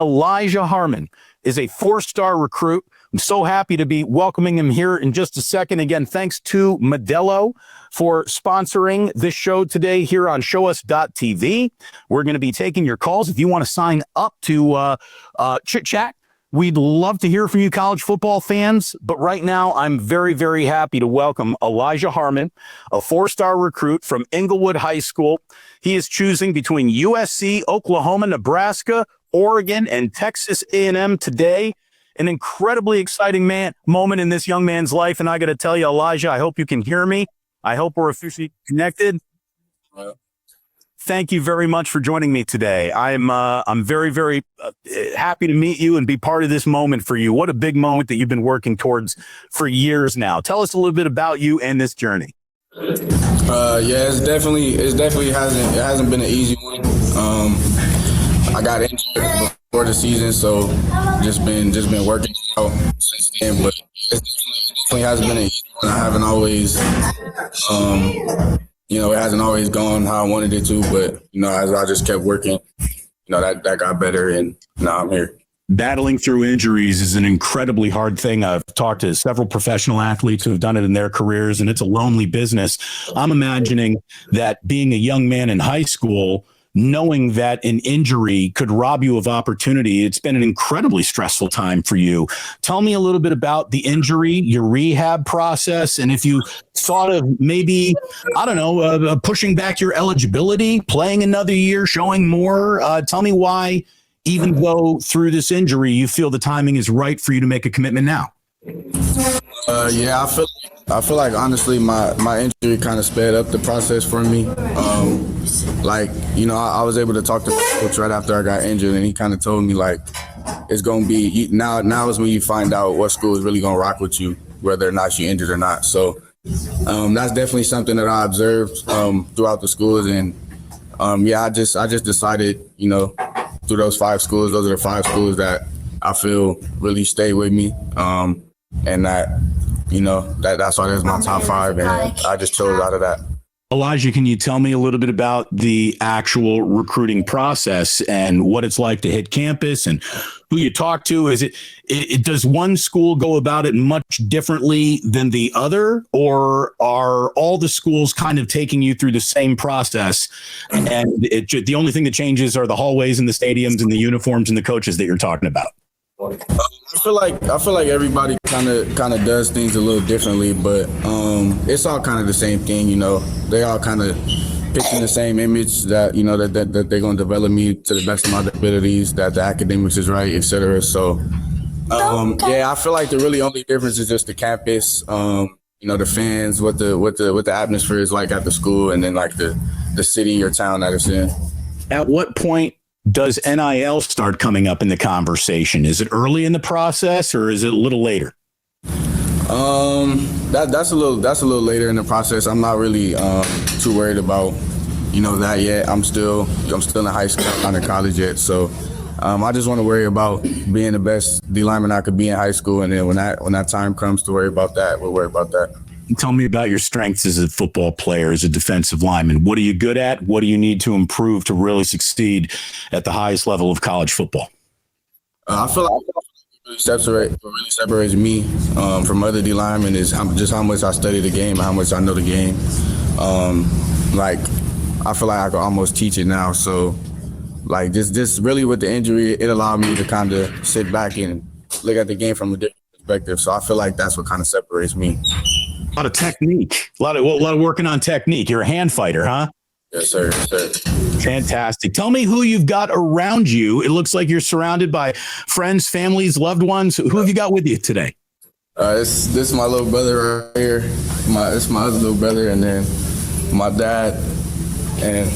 Elija Harmon is a four-star recruit. I'm so happy to be welcoming him here in just a second. Again, thanks to Modelo for sponsoring this show today here on showus.tv. We're going to be taking your calls. If you want to sign up to chit chat, we'd love to hear from you, college football fans. But right now, I'm very, very happy to welcome Elija Harmon, a four-star recruit from Inglewood High School. He is choosing between USC, Oklahoma, Nebraska, Oregon, and Texas A&M today. An incredibly exciting moment in this young man's life. And I got to tell you, Elija, I hope you can hear me. I hope we're officially connected. Thank you very much for joining me today. I'm very, very happy to meet you and be part of this moment for you. What a big moment that you've been working towards for years now. Tell us a little bit about you and this journey. It definitely hasn't been an easy one. I got injured before the season, so just been working out since then. But it definitely hasn't been an easy one. I haven't always, it hasn't always gone how I wanted it to. But as I just kept working, that got better, and now I'm here. Battling through injuries is an incredibly hard thing. I've talked to several professional athletes who have done it in their careers, and it's a lonely business. I'm imagining that being a young man in high school, knowing that an injury could rob you of opportunity, it's been an incredibly stressful time for you. Tell me a little bit about the injury, your rehab process, and if you thought of maybe, pushing back your eligibility, playing another year, showing more. Tell me why, even though through this injury, you feel the timing is right for you to make a commitment now. I feel like honestly my injury kind of sped up the process for me. I was able to talk to the coach right after I got injured, and he kind of told me it's gonna be now is when you find out what school is really gonna rock with you, whether or not you're injured or not. So that's definitely something that I observed throughout the schools, and I just decided through those 5 schools, those are the 5 schools that I feel really stay with me, and that's why there's my top 5, and I just chose out of that. Elija, can you tell me a little bit about the actual recruiting process and what it's like to hit campus and who you talk to? Does one school go about it much differently than the other, or are all the schools kind of taking you through the same process, and the only thing that changes are the hallways and the stadiums and the uniforms and the coaches that you're talking about? I feel like everybody kind of does things a little differently, but it's all kind of the same thing. They all kind of pitching the same image that that they're going to develop me to the best of my abilities, that the academics is right, etc. So I feel like the really only difference is just the campus, the fans, what the atmosphere is like at the school, and then like the city or town that it's in. At what point does NIL start coming up in the conversation? Is it early in the process, or is it a little later? That's a little later in the process. I'm not really too worried about that yet. I'm still in high school, I'm not in college yet, so I just want to worry about being the best D lineman I could be in high school, and then when that time comes to worry about that, we'll worry about that. Tell me about your strengths as a football player, as a defensive lineman. What are you good at? What do you need to improve to really succeed at the highest level of college football? I feel like what really separates me from other D linemen is how much I study the game and how much I know the game. I feel like I can almost teach it now. So, just really with the injury, it allowed me to kind of sit back and look at the game from a different perspective. So I feel like that's what kind of separates me. A lot of technique, a lot of working on technique. You're a hand fighter, huh? Yes, sir. Fantastic. Tell me who you've got around you. It looks like you're surrounded by friends, families, loved ones. Who have you got with you today? This is my little brother right here. This is my other little brother, and then my dad, and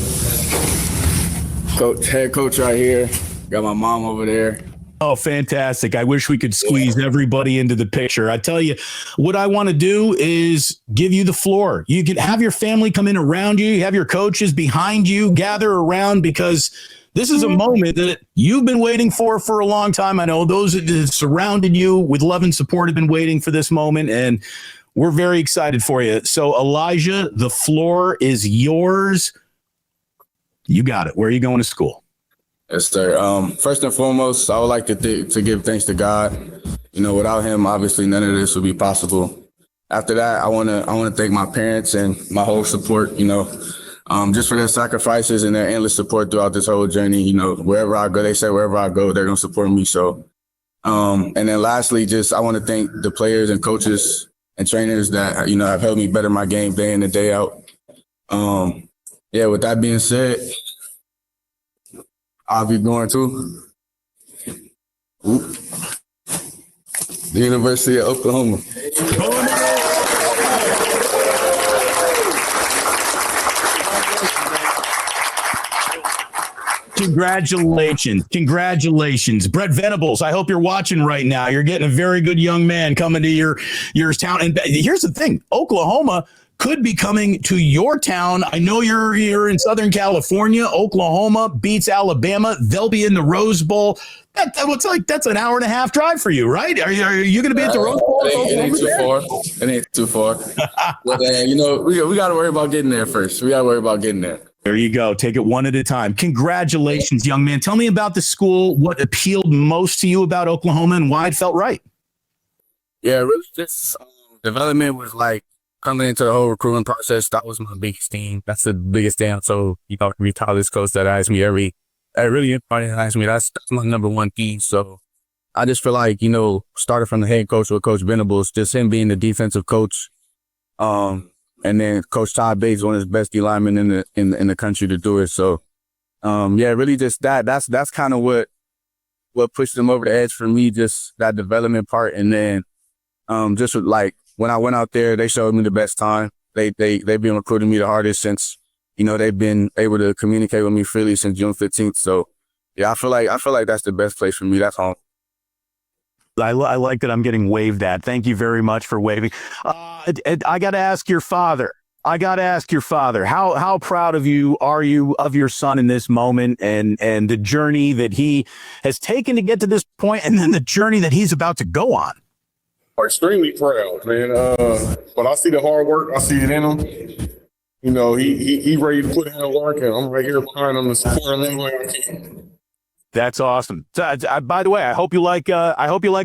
head coach right here. Got my mom over there. Oh, fantastic. I wish we could squeeze everybody into the picture. I tell you, what I want to do is give you the floor. You can have your family come in around you, have your coaches behind you, gather around, because this is a moment that you've been waiting for a long time. I know those that have surrounded you with love and support have been waiting for this moment, and we're very excited for you. So, Elija, the floor is yours. You got it. Where are you going to school? Yes, sir. First and foremost, I would like to give thanks to God. Without him, obviously none of this would be possible. After that, I wanna thank my parents and my whole support, just for their sacrifices and their endless support throughout this whole journey. Wherever I go, they say wherever I go, they're gonna support me. So and then lastly, I want to thank the players and coaches and trainers that, have helped me better my game day in and day out. With that being said, I'll be going to the University of Oklahoma. Congratulations. Brett Venables, I hope you're watching right now. You're getting a very good young man coming to your town. And here's the thing, Oklahoma could be coming to your town. I know you're here in Southern California. Oklahoma beats Alabama. They'll be in the Rose Bowl. That looks like that's an hour and a half drive for you, right? Are you going to be at the Rose Bowl? It ain't too far. It ain't too far. But, we got to worry about getting there first. We got to worry about getting there. There you go. Take it one at a time. Congratulations, young man. Tell me about the school. What appealed most to you about Oklahoma and why it felt right? Yeah, really just development was like coming into the whole recruiting process. That was my biggest thing. That's the biggest thing. So, every college coach that asked me, everybody asked me, that's my number one key. So I just feel like, started from the head coach with Coach Venables, just him being the defensive coach. And then Coach Todd Bates, one of his best D linemen in the country to do it. So, really just that's kind of what pushed them over the edge for me, just that development part. And then, just like when I went out there, they showed me the best time. They've been recruiting me the hardest since, they've been able to communicate with me freely since June 15th. So, yeah, I feel like that's the best place for me. That's home. I like that I'm getting waved at. Thank you very much for waving. I got to ask your father. How proud of you are you of your son in this moment and the journey that he has taken to get to this point, and then the journey that he's about to go on? Extremely proud, man. But I see the hard work. I see it in him. He ready to put in the work, and I'm right here behind him to support him any way I can. That's awesome. By the way, I hope you like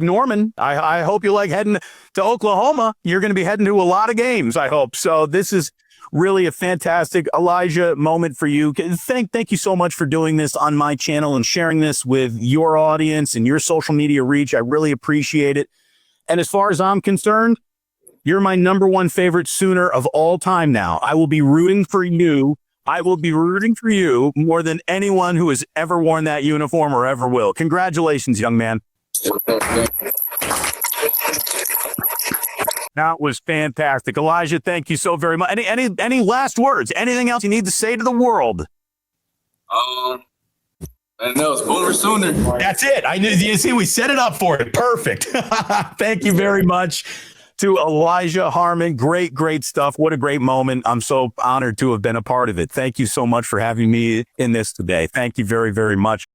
Norman. I hope you like heading to Oklahoma. You're going to be heading to a lot of games, I hope. So this is really a fantastic Elija moment for you. Thank you so much for doing this on my channel and sharing this with your audience and your social media reach. I really appreciate it. And as far as I'm concerned, you're my number one favorite Sooner of all time now. I will be rooting for you. More than anyone who has ever worn that uniform or ever will. Congratulations, young man. That was fantastic. Elija, thank you so very much. Any last words? Anything else you need to say to the world? No, it's Boomer Sooner. That's it. I knew. You see, we set it up for it. Perfect. Thank you very much to Elija Harmon. Great stuff. What a great moment. I'm so honored to have been a part of it. Thank you so much for having me in this today. Thank you very, very much.